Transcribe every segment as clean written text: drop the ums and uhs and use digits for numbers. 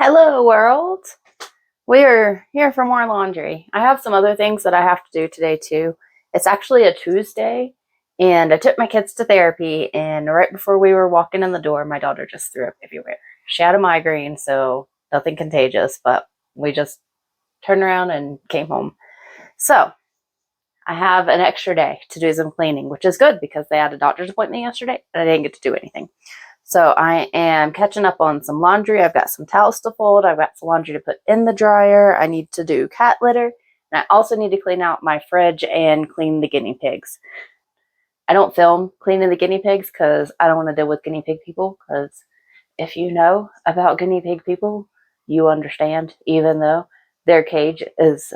Hello world! We are here for more laundry. I have some other things that I have to do today too. It's actually a Tuesday and I took my kids to therapy, and right before we were walking in the door, my daughter just threw up everywhere. She had a migraine, so nothing contagious, but we just turned around and came home. So I have an extra day to do some cleaning, which is good because they had a doctor's appointment yesterday and I didn't get to do anything. So I am catching up on some laundry. I've got some towels to fold. I've got some laundry to put in the dryer. I need to do cat litter. And I also need to clean out my fridge and clean the guinea pigs. I don't film cleaning the guinea pigs because I don't want to deal with guinea pig people. Because if you know about guinea pig people, you understand, even though their cage is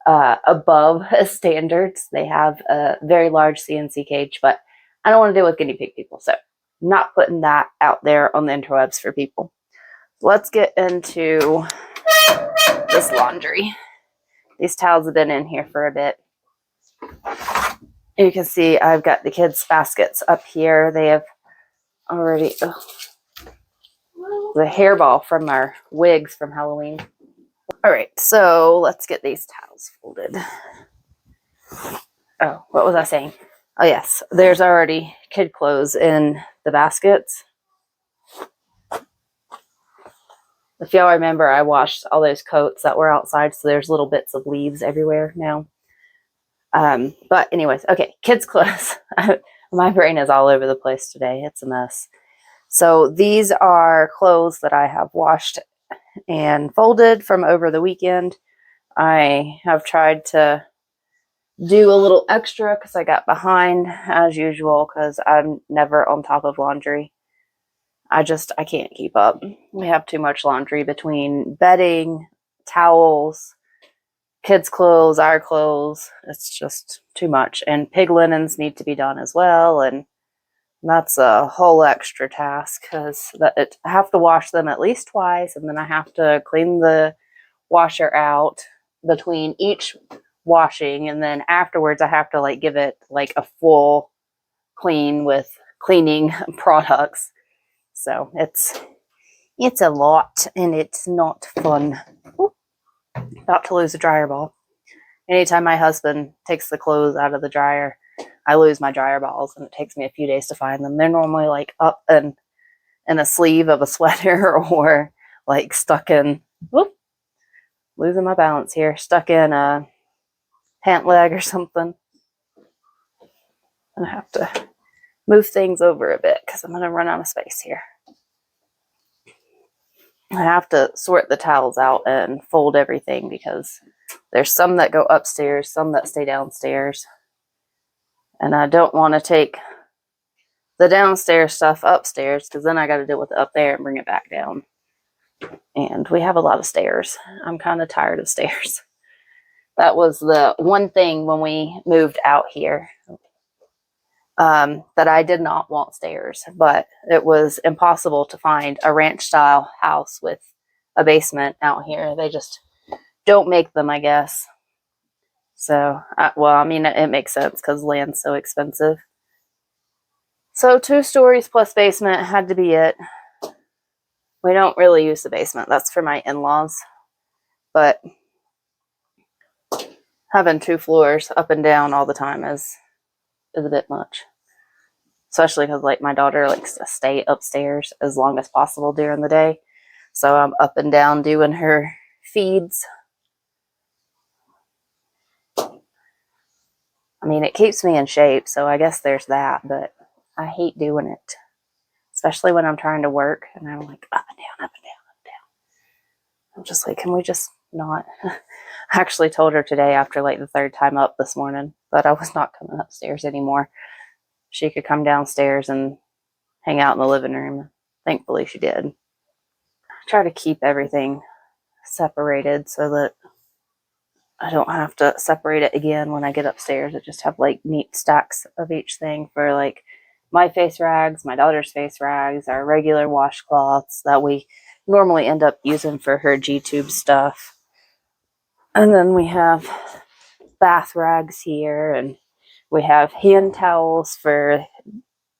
above standards. They have a very large CNC cage, but I don't want to deal with guinea pig people. So not putting that out there on the interwebs for people. Let's get into this laundry. These towels have been in here for a bit. You can see I've got the kids' baskets up here. They have already the hairball from our wigs from Halloween. All right, so let's get these towels folded. Oh, what was I saying? Oh yes, there's already kid clothes in the baskets. If y'all remember, I washed all those coats that were outside, so there's little bits of leaves everywhere now. But anyways, okay, kids' clothes. My brain is all over the place today. It's a mess. So these are clothes that I have washed and folded from over the weekend. I have tried to do a little extra because I got behind as usual because I'm never on top of laundry. I can't keep up. We have too much laundry between bedding, towels, kids' clothes, our clothes. It's just too much. And pig linens need to be done as well. And that's a whole extra task because I have to wash them at least twice. And then I have to clean the washer out between each washing. And then afterwards, I have to give it a full clean with cleaning products. So it's a lot and it's not fun. Ooh, about to lose a dryer ball. Anytime my husband takes the clothes out of the dryer, I lose my dryer balls, and it takes me a few days to find them. They're normally up in a sleeve of a sweater or stuck in, whoop, losing my balance here, stuck in a pant leg or something. And I have to move things over a bit because I'm going to run out of space here. I have to sort the towels out and fold everything because there's some that go upstairs, some that stay downstairs. And I don't want to take the downstairs stuff upstairs because then I got to deal with it up there and bring it back down. And we have a lot of stairs. I'm kind of tired of stairs. That was the one thing when we moved out here. That I did not want stairs, but it was impossible to find a ranch style house with a basement out here. They just don't make them, I guess. So, it makes sense because land's so expensive. So 2 stories plus basement had to be it. We don't really use the basement. That's for my in-laws. But having 2 floors up and down all the time is a bit much. Especially because my daughter likes to stay upstairs as long as possible during the day. So I'm up and down doing her feeds. It keeps me in shape, so I guess there's that, but I hate doing it. Especially when I'm trying to work and I'm up and down, up and down, up and down. I'm just can we just not? I actually told her today after the 3rd time up this morning that I was not coming upstairs anymore. She could come downstairs and hang out in the living room. Thankfully she did. I try to keep everything separated so that I don't have to separate it again when I get upstairs. I just have neat stacks of each thing for my face rags, my daughter's face rags, our regular washcloths that we normally end up using for her G-tube stuff. And then we have bath rags here, and we have hand towels for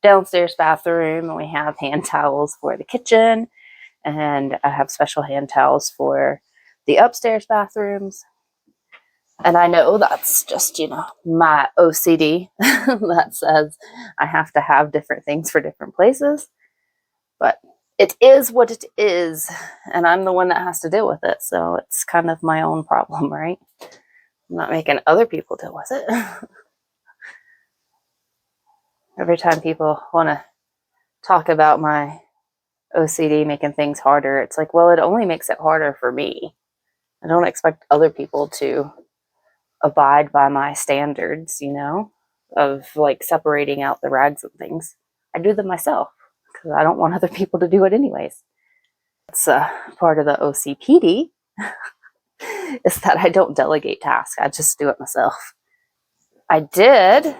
downstairs bathroom, and we have hand towels for the kitchen, And I have special hand towels for the upstairs bathrooms. And I know that's just, my OCD that says I have to have different things for different places. But it is what it is, and I'm the one that has to deal with it. So it's kind of my own problem, right? I'm not making other people deal with it. Every time people want to talk about my OCD making things harder, it's like, well, it only makes it harder for me. I don't expect other people to abide by my standards, of like separating out the rags and things. I do them myself because I don't want other people to do it anyways. It's part of the OCPD is that I don't delegate tasks. I just do it myself. I did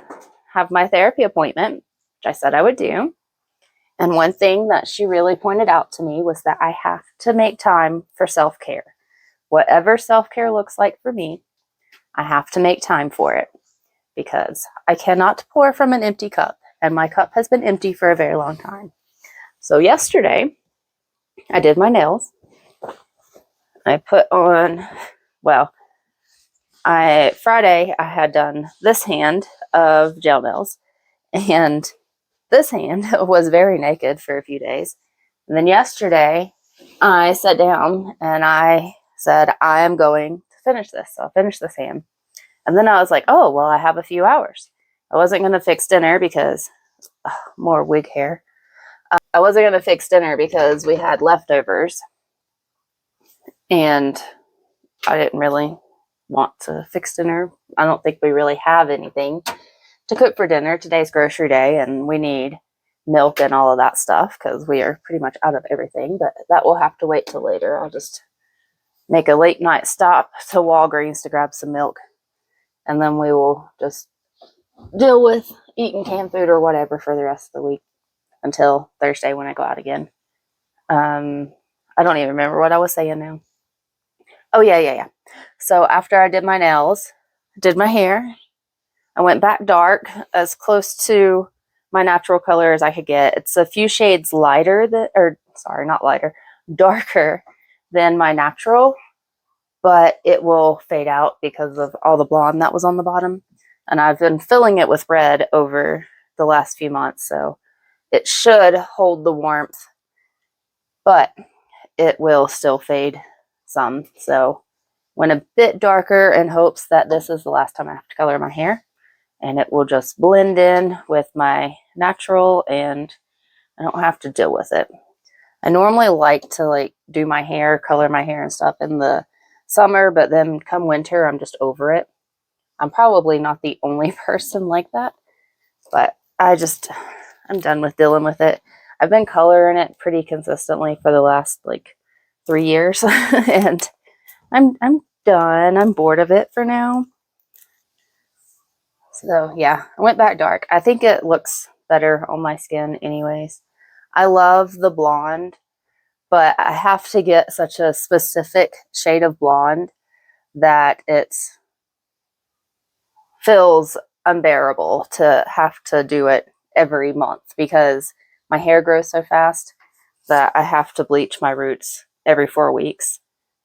have my therapy appointment, which I said I would do. And one thing that she really pointed out to me was that I have to make time for self-care. Whatever self-care looks like for me, I have to make time for it because I cannot pour from an empty cup, and my cup has been empty for a very long time. So yesterday, I did my nails. I put on, Friday I had done this hand of gel nails, and this hand was very naked for a few days. And then yesterday, I sat down and I said, I am going to finish this. So I'll finish this hand. And then I was like, oh, well, I have a few hours. I wasn't going to fix dinner because, more wig hair. I wasn't going to fix dinner because we had leftovers. And I didn't really want to fix dinner. I don't think we really have anything to cook for dinner. Today's grocery day, and we need milk and all of that stuff because we are pretty much out of everything. But that will have to wait till later. I'll just make a late night stop to Walgreens to grab some milk. And then we will just deal with eating canned food or whatever for the rest of the week until Thursday when I go out again. I don't even remember what I was saying now. Oh, yeah. So after I did my nails, did my hair, I went back dark, as close to my natural color as I could get. It's a few shades darker than my natural, but it will fade out because of all the blonde that was on the bottom. And I've been filling it with red over the last few months, so it should hold the warmth, but it will still fade some. So went a bit darker in hopes that this is the last time I have to color my hair, and it will just blend in with my natural and I don't have to deal with it. I normally like to do my hair, color my hair and stuff in the summer, but then come winter, I'm just over it. I'm probably not the only person like that, but I'm done with dealing with it. I've been coloring it pretty consistently for the last 3 years and I'm done. I'm bored of it for now. So yeah, I went back dark. I think it looks better on my skin anyways. I love the blonde, but I have to get such a specific shade of blonde that it feels unbearable to have to do it every month because my hair grows so fast that I have to bleach my roots every 4 weeks.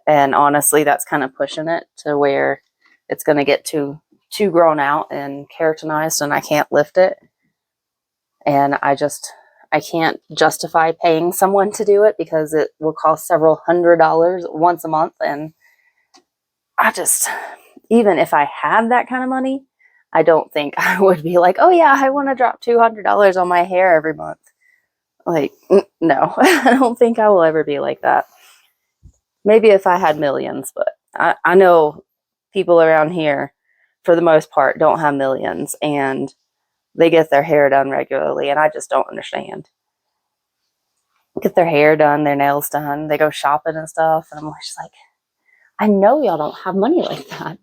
And honestly, that's kind of pushing it to where it's going to get too grown out and keratinized and I can't lift it. And I can't justify paying someone to do it because it will cost several $100s once a month. And even if I had that kind of money, I don't think I would be like, oh yeah, I want to drop $200 on my hair every month. No, I don't think I will ever be like that. Maybe if I had millions, but I know people around here, for the most part, don't have millions and they get their hair done regularly, and I just don't understand. Get their hair done, their nails done, they go shopping and stuff, and I'm just like, I know y'all don't have money like that.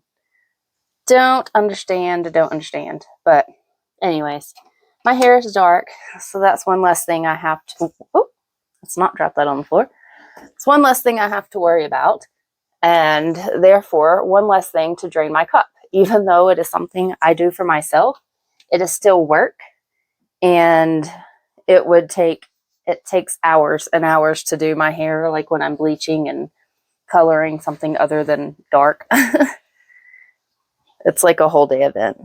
Don't understand. But anyways, my hair is dark, so that's one less thing I have to, let's not drop that on the floor. It's one less thing I have to worry about, and therefore one less thing to drain my cup. Even though it is something I do for myself, it is still work, and it would take it takes hours and hours to do my hair, like when I'm bleaching and coloring something other than dark. It's like a whole day event.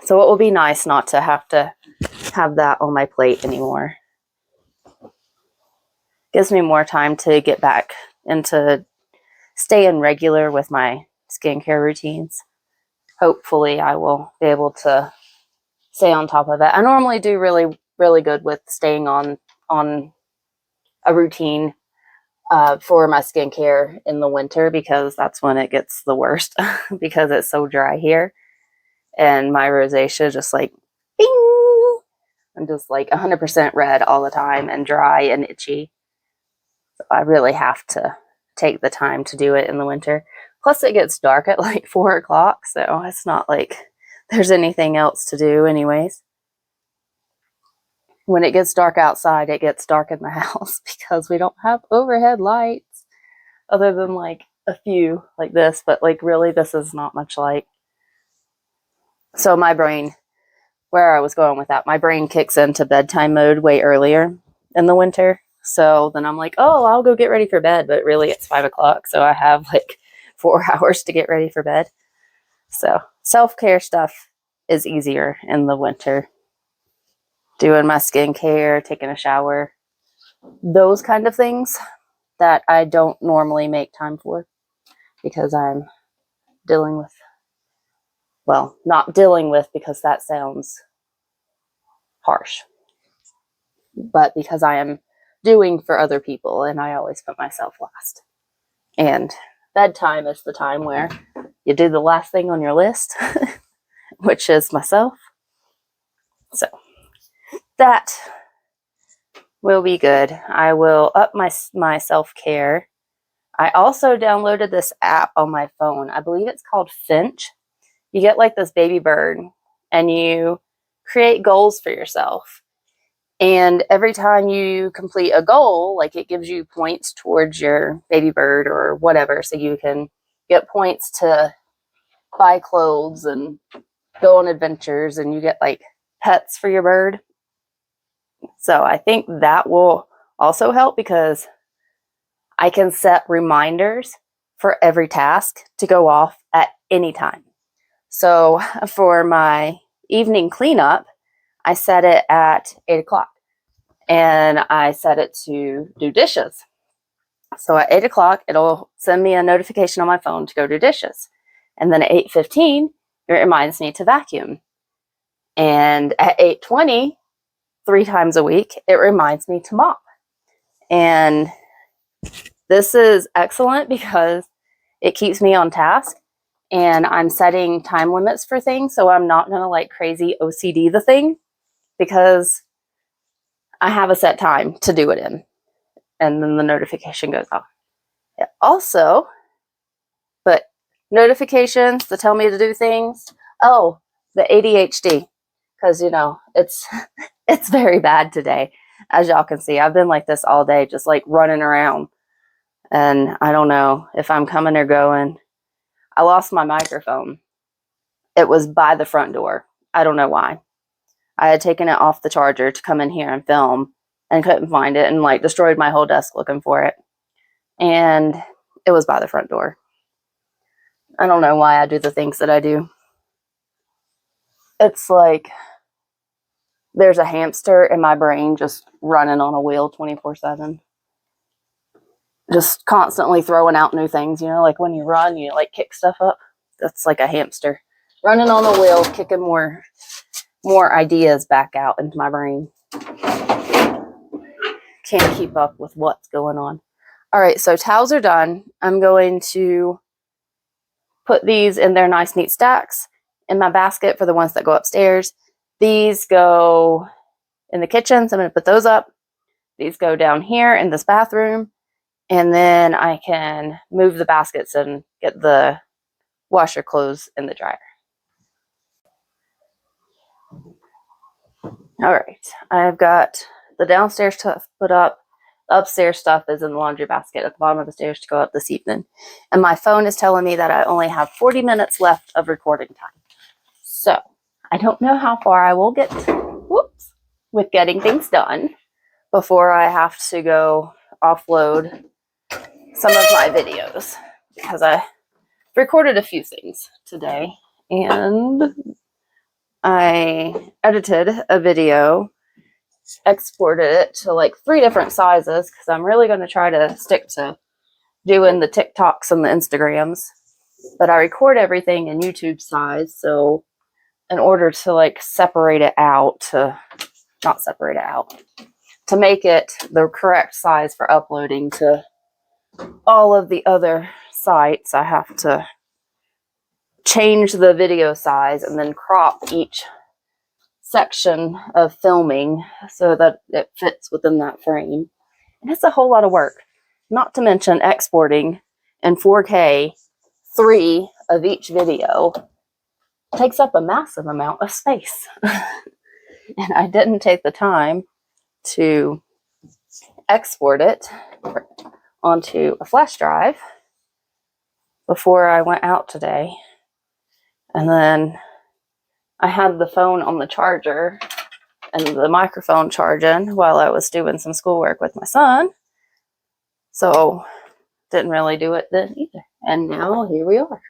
So it will be nice not to have that on my plate anymore. Gives me more time to get back into staying regular with my skincare routines. Hopefully I will be able to stay on top of it. I normally do really, really good with staying on a routine for my skincare in the winter, because that's when it gets the worst because it's so dry here. And my rosacea just like, bing! I'm just like 100% red all the time and dry and itchy. So I really have to take the time to do it in the winter. Plus it gets dark at like 4 o'clock, so it's not like there's anything else to do anyways. When it gets dark outside, it gets dark in the house because we don't have overhead lights other than like a few like this, but like really this is not much light. So my brain, where I was going with that, my brain kicks into bedtime mode way earlier in the winter. So then I'm like, oh, I'll go get ready for bed. But really it's 5 o'clock. So I have like 4 hours to get ready for bed. So self-care stuff is easier in the winter. Doing my skincare, taking a shower, those kind of things that I don't normally make time for because I'm dealing with, well, not dealing with because that sounds harsh, but because I am doing for other people and I always put myself last. And bedtime is the time where you do the last thing on your list, which is myself. So that will be good. I will up my self-care. I also downloaded this app on my phone. I believe it's called Finch. You get like this baby bird and you create goals for yourself. And every time you complete a goal, like it gives you points towards your baby bird or whatever. So you can get points to buy clothes and go on adventures, and you get like pets for your bird. So I think that will also help because I can set reminders for every task to go off at any time. So for my evening cleanup, I set it at 8 o'clock and I set it to do dishes. So at 8 o'clock, it'll send me a notification on my phone to go do dishes. And then at 8:15, it reminds me to vacuum. And at 8:20, 3 times a week, it reminds me to mop. And this is excellent because it keeps me on task and I'm setting time limits for things. So I'm not going to like crazy OCD the thing because I have a set time to do it in. And then the notification goes off. It also, but notifications that tell me to do things. Oh, the ADHD. Because, you know, it's very bad today. As y'all can see, I've been like this all day, just like running around. And I don't know if I'm coming or going. I lost my microphone. It was by the front door. I don't know why. I had taken it off the charger to come in here and film and couldn't find it and like destroyed my whole desk looking for it. And it was by the front door. I don't know why I do the things that I do. It's like there's a hamster in my brain just running on a wheel 24/7. Just constantly throwing out new things, you know, like when you run, you like kick stuff up. That's like a hamster running on a wheel, kicking more ideas back out into my brain. Can't keep up with what's going on. All right, so towels are done. I'm going to put these in their nice, neat stacks in my basket for the ones that go upstairs. These go in the kitchen, so I'm going to put those up. These go down here in this bathroom. And then I can move the baskets and get the washer clothes in the dryer. All right, I've got the downstairs stuff put up. The upstairs stuff is in the laundry basket at the bottom of the stairs to go up this evening. And my phone is telling me that I only have 40 minutes left of recording time. So I don't know how far I will get with getting things done, before I have to go offload some of my videos, because I recorded a few things today and I edited a video, exported it to like 3 different sizes because I'm really going to try to stick to doing the TikToks and the Instagrams, but I record everything in YouTube size. So in order to like separate it out, to make it the correct size for uploading to all of the other sites, I have to change the video size and then crop each section of filming so that it fits within that frame. And it's a whole lot of work, not to mention exporting in 4K 3 of each video takes up a massive amount of space. And I didn't take the time to export it onto a flash drive before I went out today. And then I had the phone on the charger and the microphone charging while I was doing some schoolwork with my son. So didn't really do it then either. And now here we are,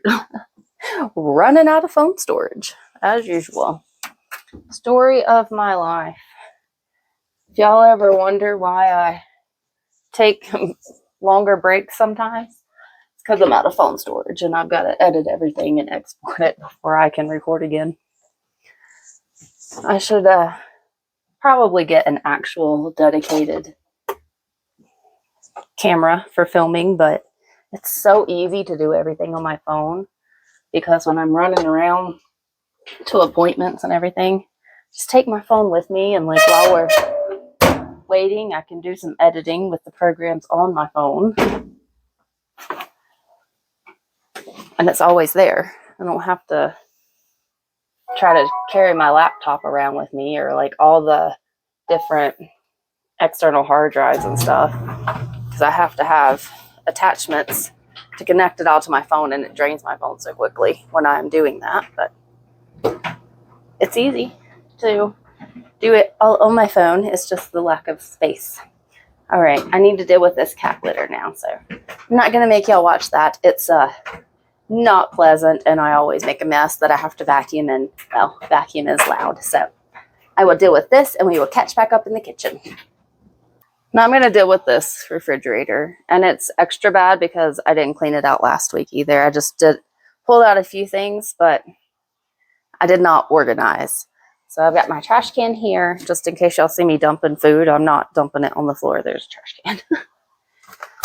running out of phone storage as usual. Story of my life. If y'all ever wonder why I take longer breaks sometimes, it's because I'm out of phone storage and I've got to edit everything and export it before I can record again. I should probably get an actual dedicated camera for filming, but it's so easy to do everything on my phone because when I'm running around to appointments and everything, just take my phone with me, and like while we're waiting, I can do some editing with the programs on my phone. And it's always there. I don't have to try to carry my laptop around with me or like all the different external hard drives and stuff, because I have to have attachments to connect it all to my phone, and it drains my phone so quickly when I'm doing that. But it's easy to do it all on my phone. It's just the lack of space. All right, I need to deal with this cat litter now, so I'm not going to make y'all watch that. It's not pleasant, and I always make a mess that I have to vacuum, and well, vacuum is loud. So I will deal with this, and we will catch back up in the kitchen. Now I'm going to deal with this refrigerator, and it's extra bad because I didn't clean it out last week either. I just pulled out a few things, but I did not organize. So I've got my trash can here, just in case y'all see me dumping food. I'm not dumping it on the floor. There's a trash can.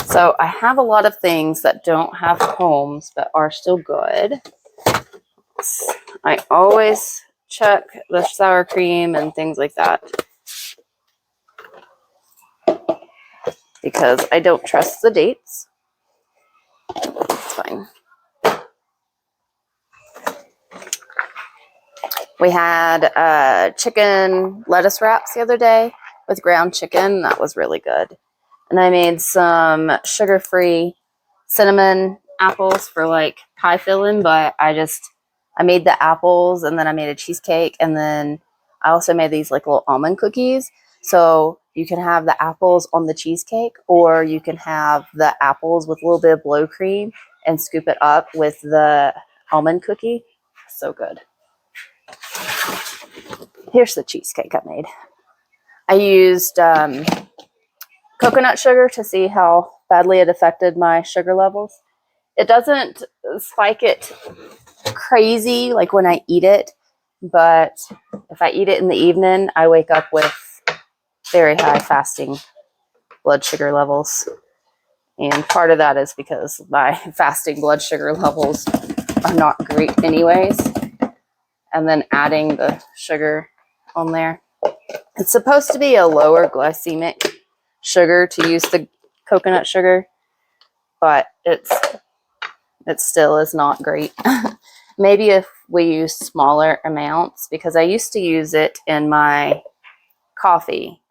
So I have a lot of things that don't have homes but are still good. I always check the sour cream and things like that, because I don't trust the dates. It's fine. We had chicken lettuce wraps the other day with ground chicken. That was really good. And I made some sugar-free cinnamon apples for like pie filling, but I made the apples, and then I made a cheesecake, and then I also made these like little almond cookies. So you can have the apples on the cheesecake, or you can have the apples with a little bit of blow cream and scoop it up with the almond cookie. So good. Here's the cheesecake I made. I used coconut sugar to see how badly it affected my sugar levels. It doesn't spike it crazy like when I eat it, but if I eat it in the evening, I wake up with very high fasting blood sugar levels. And part of that is because my fasting blood sugar levels are not great anyways. And then adding the sugar on there. It's supposed to be a lower glycemic sugar to use the coconut sugar, but it still is not great. Maybe if we use smaller amounts, because I used to use it in my coffee,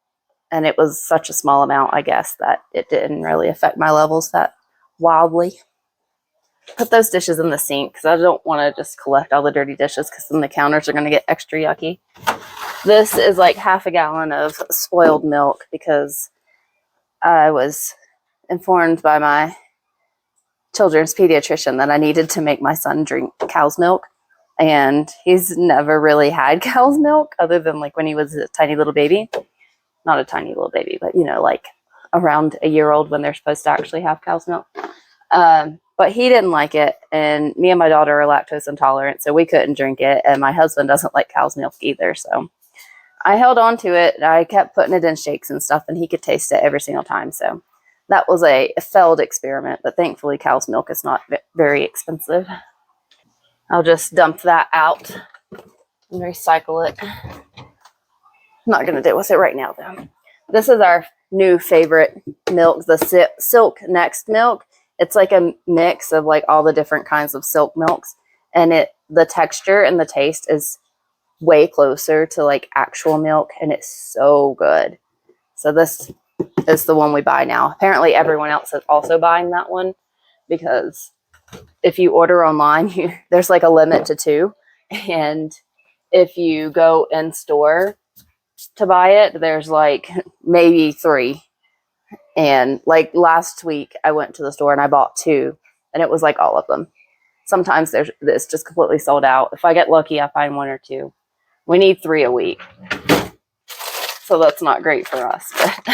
and it was such a small amount, I guess, that it didn't really affect my levels that wildly. Put those dishes in the sink because I don't want to just collect all the dirty dishes, because then the counters are going to get extra yucky. This is like half a gallon of spoiled milk because I was informed by my children's pediatrician that I needed to make my son drink cow's milk. And he's never really had cow's milk other than like when he was a tiny little baby. Not a tiny little baby, but like around a year old when they're supposed to actually have cow's milk. But he didn't like it, and me and my daughter are lactose intolerant, so we couldn't drink it, and my husband doesn't like cow's milk either, so I held on to it. I kept putting it in shakes and stuff, and he could taste it every single time, so that was a failed experiment, but thankfully cow's milk is not very expensive. I'll just dump that out and recycle it. I'm not going to deal with it right now, though. This is our new favorite milk, the Silk Next milk. It's like a mix of like all the different kinds of silk milks, and the texture and the taste is way closer to like actual milk, and it's so good. So this is the one we buy now. Apparently everyone else is also buying that one because if you order online, there's like a limit to 2, and if you go in store to buy it, there's like maybe 3. And like last week I went to the store and I bought 2, and it was like all of them. Sometimes it's just completely sold out. If I get lucky, I find 1 or 2. We need 3 a week, so that's not great for us, but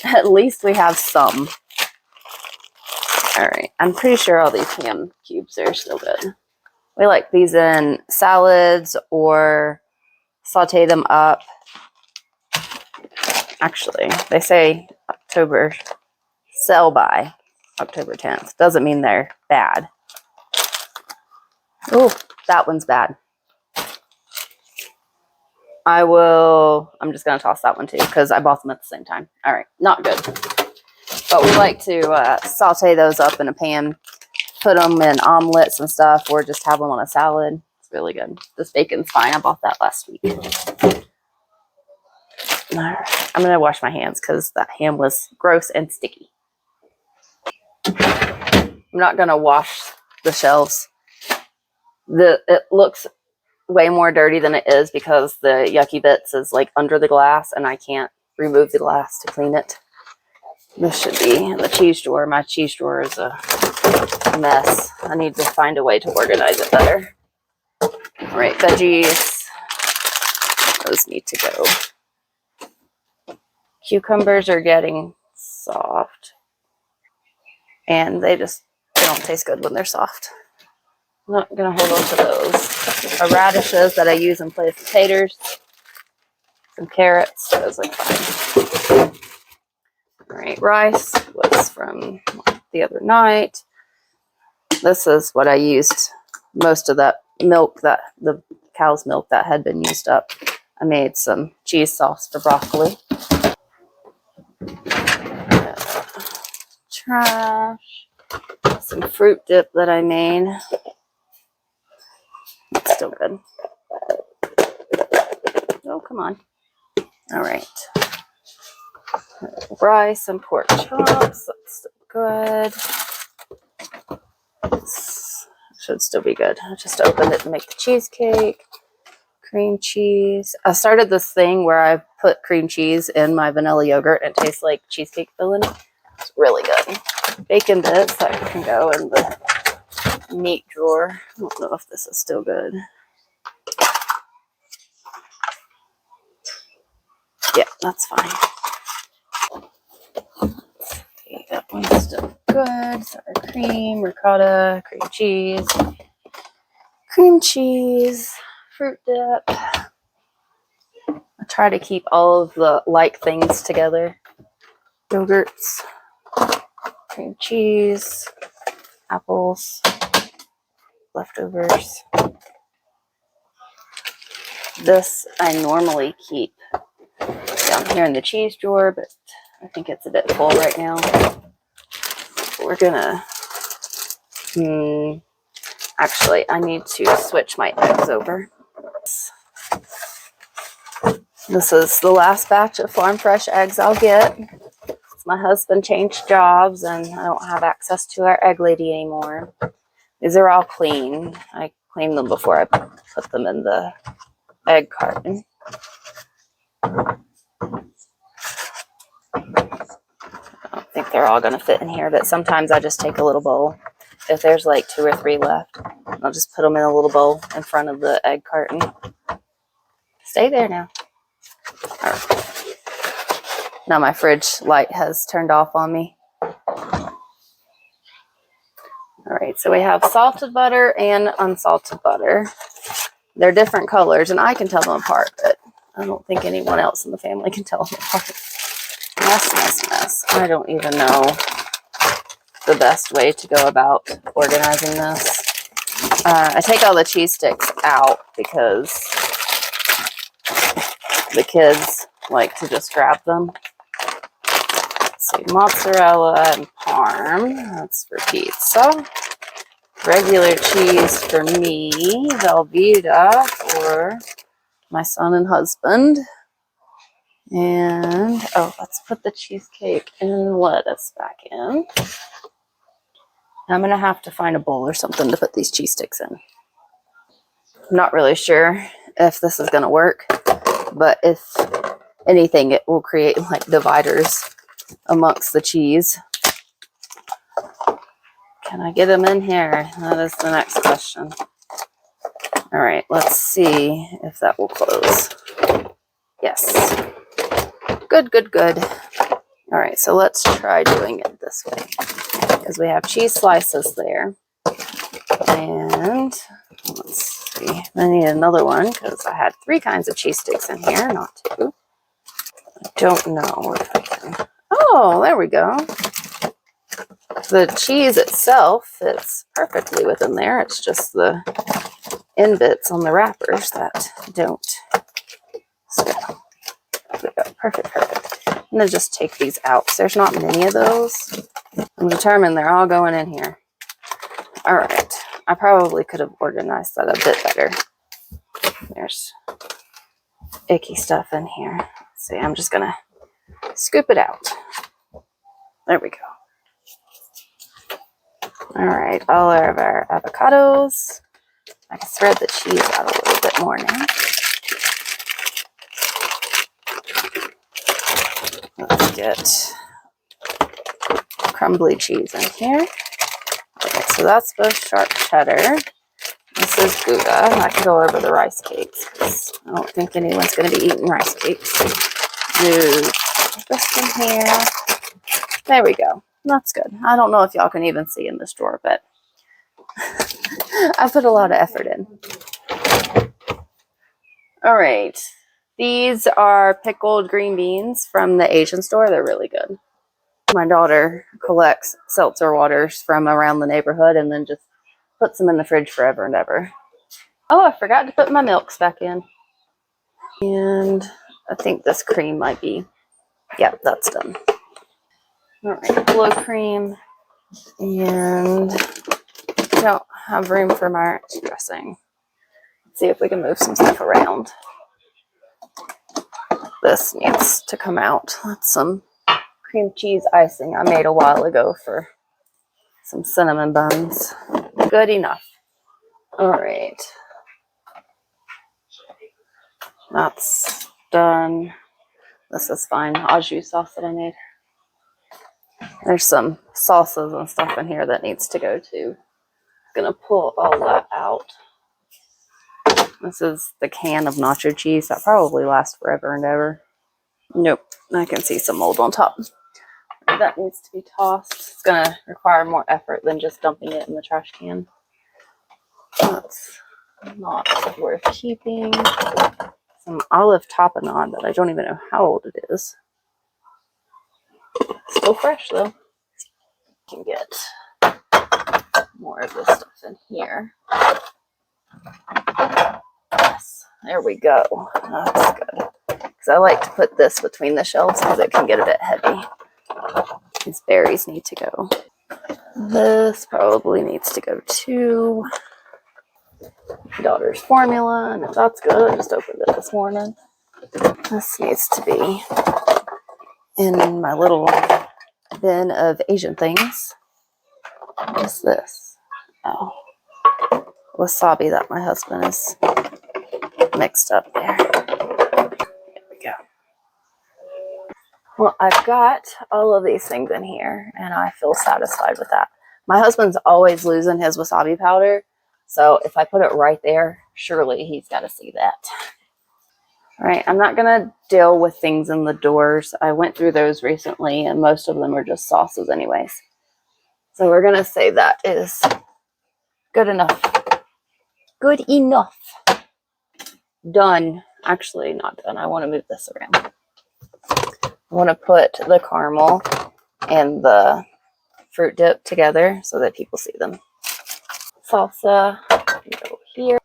at least we have some. All right, I'm pretty sure all these ham cubes are still good. We like these in salads or saute them up. Actually, they say sell by October 10th. Doesn't mean they're bad. Oh, that one's bad. I'm just going to toss that one too because I bought them at the same time. All right, not good. But we like to saute those up in a pan, put them in omelets and stuff, or just have them on a salad. It's really good. This bacon's fine. I bought that last week. All right, I'm going to wash my hands because that ham was gross and sticky. I'm not going to wash the shelves. It looks way more dirty than it is because the yucky bits is like under the glass and I can't remove the glass to clean it. This should be in the cheese drawer. My cheese drawer is a mess. I need to find a way to organize it better. All right, veggies. Those need to go. Cucumbers are getting soft, and they don't taste good when they're soft. I'm not going to hold on to those. Radishes that I use in place of potatoes. Some carrots. Those look fine. All right, rice was from the other night. This is what I used. Most of that milk, the cow's milk that had been used up. I made some cheese sauce for broccoli. Trash. Some fruit dip that I made. It's still good. Oh, come on. All right. Rice and pork chops. That's still good. This should still be good. I just opened it to make the cheesecake. Cream cheese. I started this thing where I put cream cheese in my vanilla yogurt and it tastes like cheesecake filling. It's really good. Bacon bits that can go in the meat drawer. I don't know if this is still good. Yeah, that's fine. Okay, that one's still good. Sour cream, ricotta, cream cheese, fruit dip. I try to keep all of the like things together. Yogurts, cream cheese, apples, leftovers. This I normally keep down here in the cheese drawer, but I think it's a bit full right now. We're gonna, actually, I need to switch my eggs over. This is the last batch of farm fresh eggs I'll get. My husband changed jobs and I don't have access to our egg lady anymore. These are all clean. I cleaned them before I put them in the egg carton. I don't think they're all going to fit in here, but sometimes I just take a little bowl. If there's like 2 or 3 left, I'll just put them in a little bowl in front of the egg carton. Stay there now. All right. Now my fridge light has turned off on me. All right, so we have salted butter and unsalted butter. They're different colors, and I can tell them apart, but I don't think anyone else in the family can tell them apart. Mess. I don't even know the best way to go about organizing this. I take all the cheese sticks out because the kids like to just grab them. Let's see, mozzarella and parm, that's for pizza. Regular cheese for me, Velveeta for my son and husband. And, oh, let's put the cheesecake and lettuce back in. I'm going to have to find a bowl or something to put these cheese sticks in. I'm not really sure if this is going to work, but if anything, it will create like dividers amongst the cheese. Can I get them in here? That is the next question. All right, let's see if that will close. Yes. Good. All right, so let's try doing it this way because we have cheese slices there. And let's see, I need another one because I had 3 kinds of cheese sticks in here, not 2. I don't know if I can. Oh, there we go. The cheese itself fits perfectly within there. It's just the end bits on the wrappers that don't. So, there we go. Perfect. I'm going to just take these out because there's not many of those. I'm determined they're all going in here. All right. I probably could have organized that a bit better. There's icky stuff in here. Let's see, I'm just going to scoop it out. There we go. All right, all of our avocados. I can spread the cheese out a little bit more now. Let's get crumbly cheese in here. Okay, so that's both sharp cheddar. This is Gouda. I can go over the rice cakes because I don't think anyone's going to be eating rice cakes. Move this in here. There we go. That's good. I don't know if y'all can even see in this drawer, but I put a lot of effort in. All right. These are pickled green beans from the Asian store. They're really good. My daughter collects seltzer waters from around the neighborhood and then just puts them in the fridge forever and ever. Oh, I forgot to put my milks back in. And I think this cream might be, yeah, that's done. All right, blow cream. And I don't have room for my ranch dressing. Let's see if we can move some stuff around. This needs to come out. That's some cream cheese icing I made a while ago for some cinnamon buns. Good enough. All right. That's done. This is fine. Au jus sauce that I made. There's some salsas and stuff in here that needs to go too. I'm gonna pull all that out. This is the can of nacho cheese that probably lasts forever and ever. Nope, I can see some mold on top. That needs to be tossed. It's gonna require more effort than just dumping it in the trash can. That's not worth keeping. Some olive tapenade that I don't even know how old it is. Still fresh though. Can get more of this stuff in here. Yes, there we go. That's good. Because I like to put this between the shelves because it can get a bit heavy. These berries need to go. This probably needs to go too. Daughter's formula, and if that's good, I just opened it this morning. This needs to be in my little bin of Asian things. What is this? Oh, wasabi that my husband has mixed up there. Well, I've got all of these things in here, and I feel satisfied with that. My husband's always losing his wasabi powder, so if I put it right there, surely he's got to see that. All right, I'm not going to deal with things in the doors. I went through those recently, and most of them are just sauces anyways. So we're going to say that is good enough. Good enough. Done. Actually, not done. I want to move this around. I want to put the caramel and the fruit dip together so that people see them. Salsa. Go here.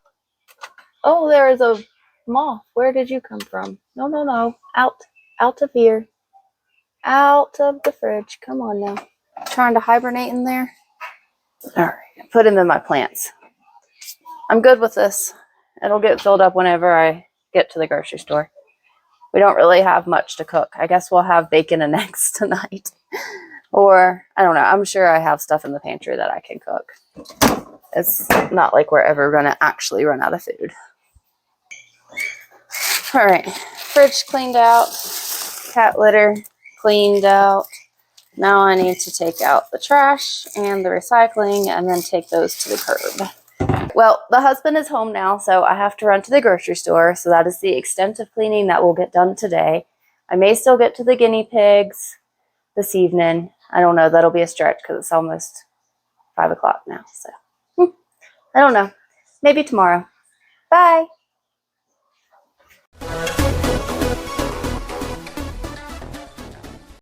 Oh, there is a moth. Where did you come from? No, no, no. Out. Out of here. Out of the fridge. Come on now. Trying to hibernate in there. All right. Put him in my plants. I'm good with this. It'll get filled up whenever I get to the grocery store. We don't really have much to cook. I guess we'll have bacon and eggs tonight. Or, I don't know. I'm sure I have stuff in the pantry that I can cook. It's not like we're ever going to actually run out of food. All right. Fridge cleaned out. Cat litter cleaned out. Now I need to take out the trash and the recycling and then take those to the curb. Well, the husband is home now, so I have to run to the grocery store. So that is the extent of cleaning that will get done today. I may still get to the guinea pigs this evening. I don't know. That'll be a stretch because it's almost 5 o'clock now. So I don't know. Maybe tomorrow. Bye.